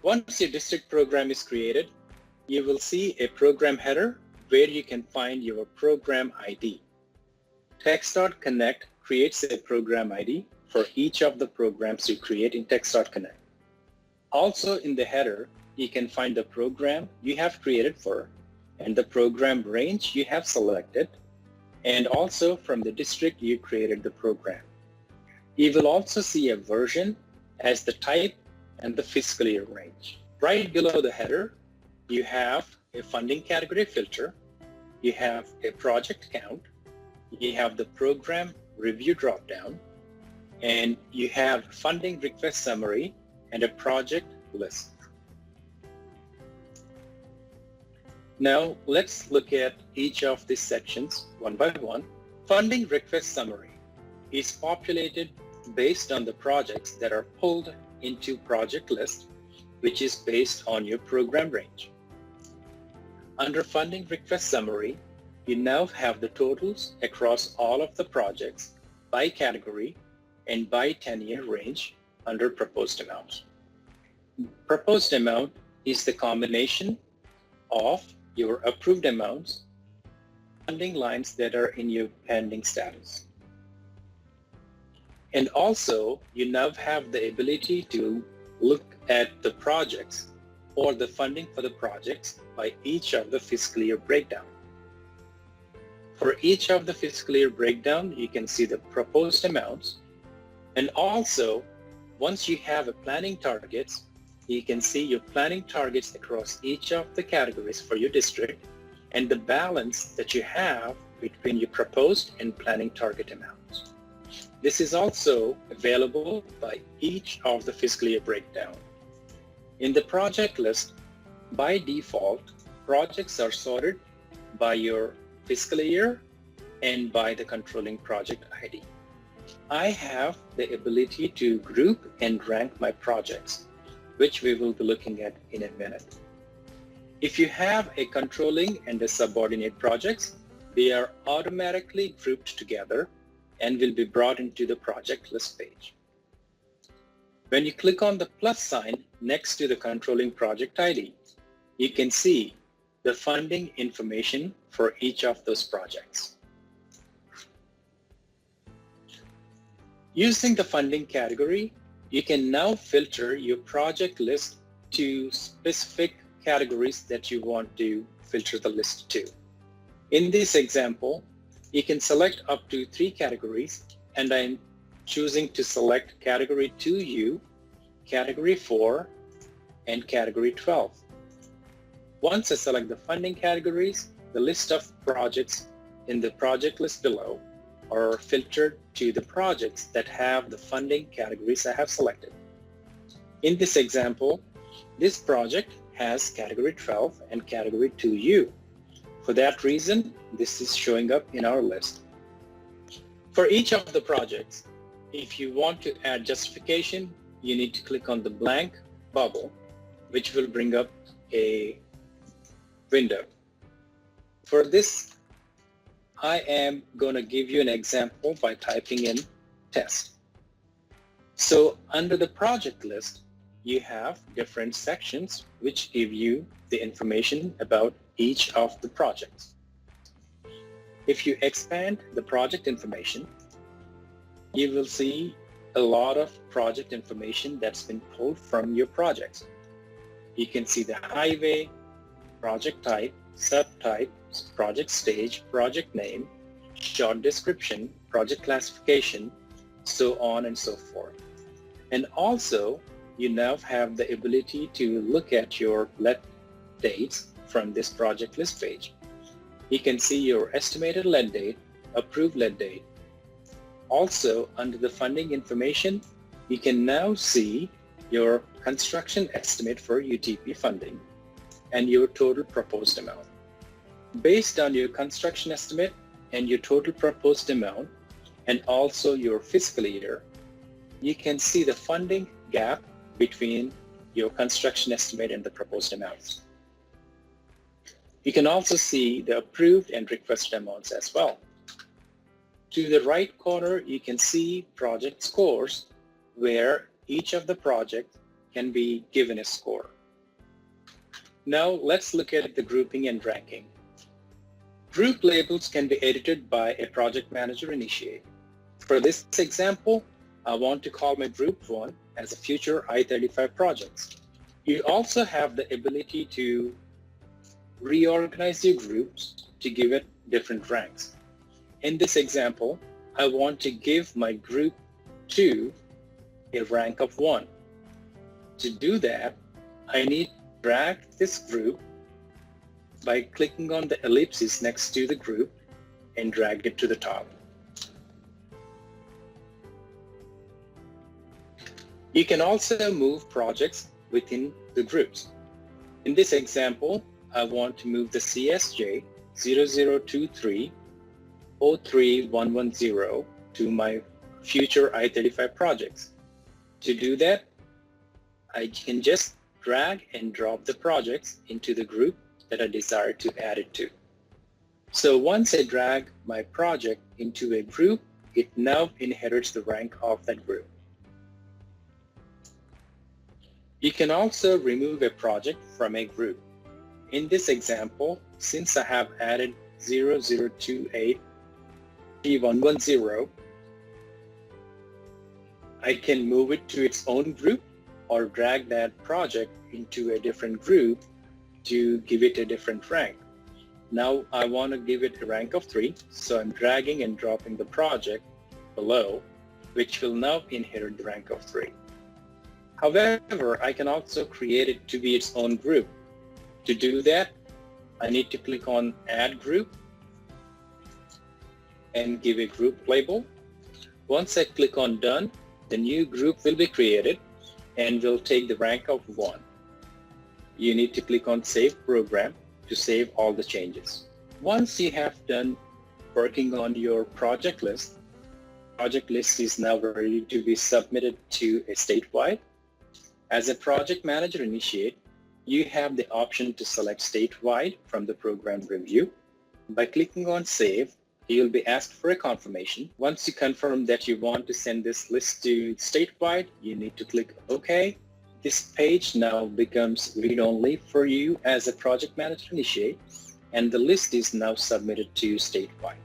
Once your district program is created, you will see a program header where you can find your program ID. TxDOTCONNECT creates a program ID for each of the programs you create in TxDOTCONNECT. Also in the header, you can find the program you have created for and the program range you have selected, and also from the district you created the program. You will also see a version as the type and the fiscal year range. Right below the header, you have a funding category filter, you have a project count, you have the program review dropdown, and you have funding request summary and a project list. Now let's look at each of these sections one by one. Funding request summary is populated based on the projects that are pulled into project list, which is based on your program range. Under funding request summary, you now have the totals across all of the projects by category and by 10-year range under proposed amounts. Proposed amount is the combination of your approved amounts, funding lines that are in your pending status. And also, you now have the ability to look at the projects or the funding for the projects by each of the fiscal year breakdown. For each of the fiscal year breakdown, you can see the proposed amounts. And also, once you have a planning targets, you can see your planning targets across each of the categories for your district and the balance that you have between your proposed and planning target amounts. This is also available by each of the fiscal year breakdown. In the project list, by default, projects are sorted by your fiscal year and by the controlling project ID. I have the ability to group and rank my projects, which we will be looking at in a minute. If you have a controlling and a subordinate projects, they are automatically grouped together and will be brought into the project list page. When you click on the plus sign next to the controlling project ID, you can see the funding information for each of those projects. Using the funding category, you can now filter your project list to specific categories that you want to filter the list to. In this example, you can select up to 3 categories, and I'm choosing to select Category 2U, Category 4, and Category 12. Once I select the funding categories, the list of projects in the project list below are filtered to the projects that have the funding categories I have selected. In this example, this project has Category 12 and Category 2U. For that reason, this is showing up in our list. For each of the projects, if you want to add justification, you need to click on the blank bubble, which will bring up a window. For this, I am going to give you an example by typing in test. So under the project list, you have different sections which give you the information about each of the projects. If you expand the project information, you will see a lot of project information that's been pulled from your projects. You can see the highway, project type, subtype, project stage, project name, short description, project classification, so on and so forth. And also, you now have the ability to look at your let dates from this project list page. You can see your estimated let date, approved let date. Also, under the funding information, you can now see your construction estimate for UTP funding and your total proposed amount. Based on your construction estimate and your total proposed amount, and also your fiscal year, you can see the funding gap between your construction estimate and the proposed amounts. You can also see the approved and requested amounts as well. To the right corner, you can see project scores, where each of the projects can be given a score. Now let's look at the grouping and ranking. Group labels can be edited by a project manager initiate. For this example, I want to call my group 1 as a future I-35 projects. You also have the ability to reorganize your groups to give it different ranks. In this example, I want to give my group 2 a rank of 1. To do that, I need to drag this group by clicking on the ellipsis next to the group and drag it to the top. You can also move projects within the groups. In this example, I want to move the CSJ 0023 03110 to my future I-35 projects. To do that, I can just drag and drop the projects into the group that I desire to add it to. So once I drag my project into a group, it now inherits the rank of that group. You can also remove a project from a group. In this example, since I have added 0028 3110, I can move it to its own group or drag that project into a different group to give it a different rank. Now I want to give it a rank of 3, so I'm dragging and dropping the project below, which will now inherit the rank of 3. However, I can also create it to be its own group. To do that, I need to click on Add Group and give a group label. Once I click on Done, the new group will be created and will take the rank of 1. You need to click on Save Program to save all the changes. Once you have done working on your project list is now ready to be submitted to a statewide. As a project manager initiate, you have the option to select statewide from the program review. By clicking on Save, you'll be asked for a confirmation. Once you confirm that you want to send this list to statewide, you need to click OK. This page now becomes read-only for you as a project manager initiate, and the list is now submitted to statewide.